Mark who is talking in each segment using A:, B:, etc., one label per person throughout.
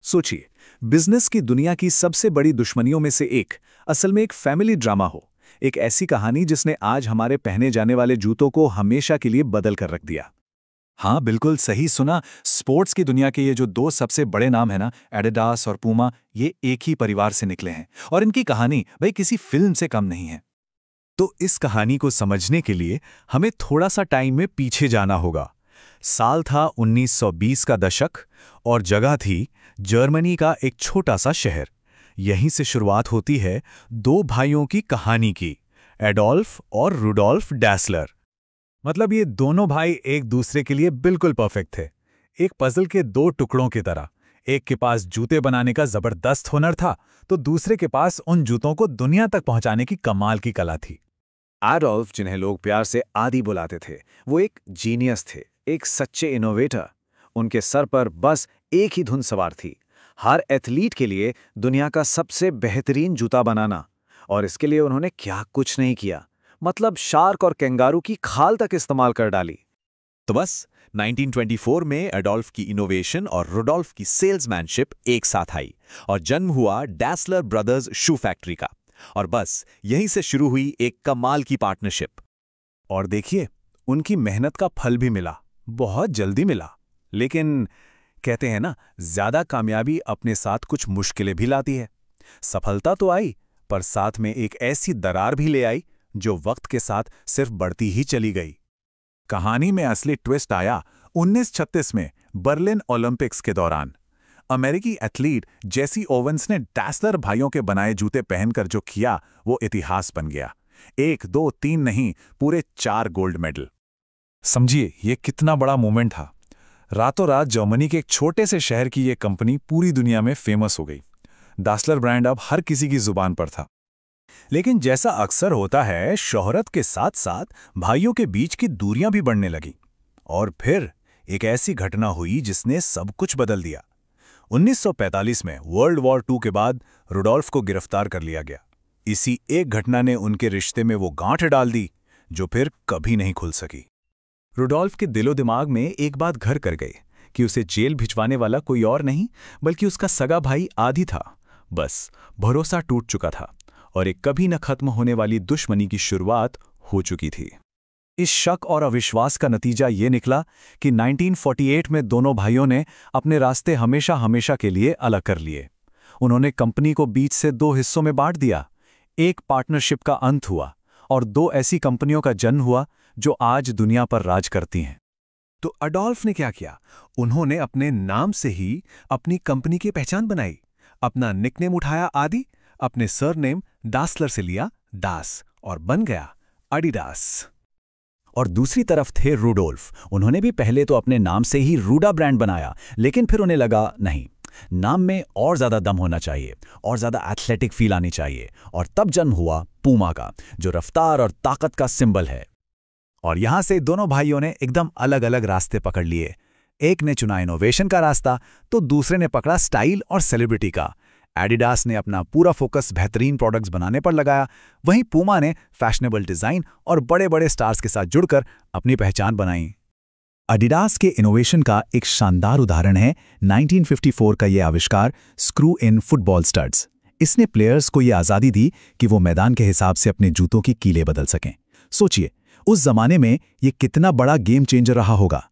A: सोचिए, बिजनेस की दुनिया की सबसे बड़ी दुश्मनियों में से एक असल में एक फैमिली ड्रामा हो। एक ऐसी कहानी जिसने आज हमारे पहने जाने वाले जूतों को हमेशा के लिए बदल कर रख दिया।
B: हाँ, बिल्कुल सही सुना। स्पोर्ट्स की दुनिया के ये जो दो सबसे बड़े नाम हैं ना, एडिडास और पूमा, ये एक ही परिवार से निकले हैं और इनकी कहानी भाई किसी फिल्म से कम नहीं है।
A: तो इस कहानी को समझने के लिए हमें थोड़ा सा टाइम में पीछे जाना होगा। साल था 1920 का दशक और जगह थी जर्मनी का एक छोटा सा शहर। यहीं से शुरुआत होती है दो भाइयों की कहानी की, एडोल्फ और रुडोल्फ डैसलर।
B: मतलब ये दोनों भाई एक दूसरे के लिए बिल्कुल परफेक्ट थे, एक पजल के दो टुकड़ों की तरह। एक के पास जूते बनाने का जबरदस्त हुनर था, तो दूसरे के पास उन जूतों को दुनिया तक पहुंचाने की कमाल की कला थी।
A: एडोल्फ, जिन्हें लोग प्यार से आदी बुलाते थे, वो एक जीनियस थे, एक सच्चे इनोवेटर। उनके सर पर बस एक ही धुन सवार थी, हर एथलीट के लिए दुनिया का सबसे बेहतरीन जूता बनाना। और इसके लिए उन्होंने क्या कुछ नहीं किया, मतलब शार्क और कैंगारू की खाल तक इस्तेमाल कर डाली। तो बस 1924 में एडोल्फ की इनोवेशन और रुडोल्फ की सेल्समैनशिप एक साथ आई और जन्म हुआ डैसलर ब्रदर्स शू फैक्ट्री का। और बस यहीं से शुरू हुई एक कमाल की पार्टनरशिप। और देखिए, उनकी मेहनत का फल भी मिला, बहुत जल्दी मिला। लेकिन कहते हैं ना, ज्यादा कामयाबी अपने साथ कुछ मुश्किलें भी लाती है। सफलता तो आई, पर साथ में एक ऐसी दरार भी ले आई जो वक्त के साथ सिर्फ बढ़ती ही चली गई।
B: कहानी में असली ट्विस्ट आया 1936 में बर्लिन ओलंपिक्स के दौरान। अमेरिकी एथलीट जेसी ओवेंस ने डैसलर भाइयों के बनाए जूते पहनकर जो किया, वो इतिहास बन गया। 1, 2, 3 नहीं, पूरे 4 गोल्ड मेडल। समझिए ये कितना बड़ा मूवमेंट था। रातों रात जर्मनी के एक छोटे से शहर की ये कंपनी पूरी दुनिया में फेमस हो गई। डैसलर ब्रांड अब हर किसी की जुबान पर था। लेकिन जैसा अक्सर होता है, शोहरत के साथ साथ भाइयों के बीच की दूरियां भी बढ़ने लगी। और फिर एक ऐसी घटना हुई जिसने सब कुछ बदल दिया। 1945 में वर्ल्ड वॉर II के बाद रुडोल्फ को गिरफ्तार कर लिया गया। इसी एक घटना ने उनके रिश्ते में वो गांठ डाल दी जो फिर कभी नहीं खुल सकी।
A: रुडोल्फ के दिलो दिमाग में एक बात घर कर गई कि उसे जेल भिजवाने वाला कोई और नहीं बल्कि उसका सगा भाई आदी था। बस भरोसा टूट चुका था और एक कभी न खत्म होने वाली दुश्मनी की शुरुआत हो चुकी थी। इस शक और अविश्वास का नतीजा ये निकला कि 1948 में दोनों भाइयों ने अपने रास्ते हमेशा हमेशा के लिए अलग कर लिए। उन्होंने कंपनी को बीच से दो हिस्सों में बांट दिया। एक पार्टनरशिप का अंत हुआ और दो ऐसी कंपनियों का जन्म हुआ जो आज दुनिया पर राज करती हैं।
B: तो एडोल्फ ने क्या किया? उन्होंने अपने नाम से ही अपनी कंपनी की पहचान बनाई। अपना निकनेम उठाया आदि, अपने सरनेम डैसलर से लिया डास और बन गया एडिडास।
A: और दूसरी तरफ थे रुडोल्फ। उन्होंने भी पहले तो अपने नाम से ही रूडा ब्रांड बनाया, लेकिन फिर उन्हें लगा नहीं, नाम में और ज्यादा दम होना चाहिए और ज्यादा एथलेटिक फील आनी चाहिए। और तब जन्म हुआ पूमा का, जो रफ्तार और ताकत का सिंबल है। और यहां से दोनों भाइयों ने एकदम अलग अलग रास्ते पकड़ लिए। एक ने चुना इनोवेशन का रास्ता, तो दूसरे ने पकड़ा स्टाइल और सेलिब्रिटी का। एडिडास ने अपना पूरा फोकस बेहतरीन प्रोडक्ट्स बनाने पर लगाया, वहीं पूमा ने फैशनेबल डिजाइन और बड़े बड़े स्टार्स के साथ जुड़कर अपनी पहचान बनाई। एडिडास के इनोवेशन का एक शानदार उदाहरण है 1954 का यह आविष्कार, स्क्रू इन फुटबॉल स्टड्स। इसने प्लेयर्स को यह आज़ादी दी कि वो मैदान के हिसाब से अपने जूतों की कीलें बदल सकें। सोचिए, उस जमाने में ये कितना बड़ा गेम चेंजर रहा होगा।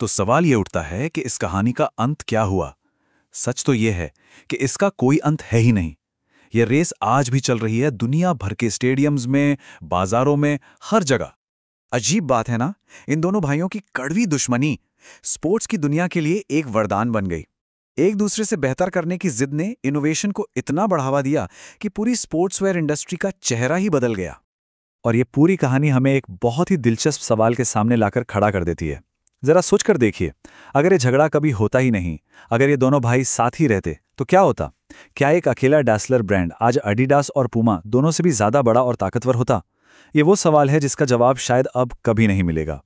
B: तो सवाल ये उठता है कि इस कहानी का अंत क्या हुआ? सच तो यह है कि इसका कोई अंत है ही नहीं। यह रेस आज भी चल रही है, दुनिया भर के स्टेडियम्स में, बाजारों में, हर जगह।
A: अजीब बात है ना, इन दोनों भाइयों की कड़वी दुश्मनी स्पोर्ट्स की दुनिया के लिए एक वरदान बन गई। एक दूसरे से बेहतर करने की जिद ने इनोवेशन को इतना बढ़ावा दिया कि पूरी स्पोर्ट्सवेयर इंडस्ट्री का चेहरा ही बदल गया। और ये पूरी कहानी हमें एक बहुत ही दिलचस्प सवाल के सामने लाकर खड़ा कर देती है। जरा सोचकर देखिए, अगर ये झगड़ा कभी होता ही नहीं, अगर ये दोनों भाई साथ ही रहते, तो क्या होता? क्या एक अकेला डैसलर ब्रांड आज एडिडास और पूमा दोनों से भी ज्यादा बड़ा और ताकतवर होता? ये वो सवाल है जिसका जवाब शायद अब कभी नहीं मिलेगा।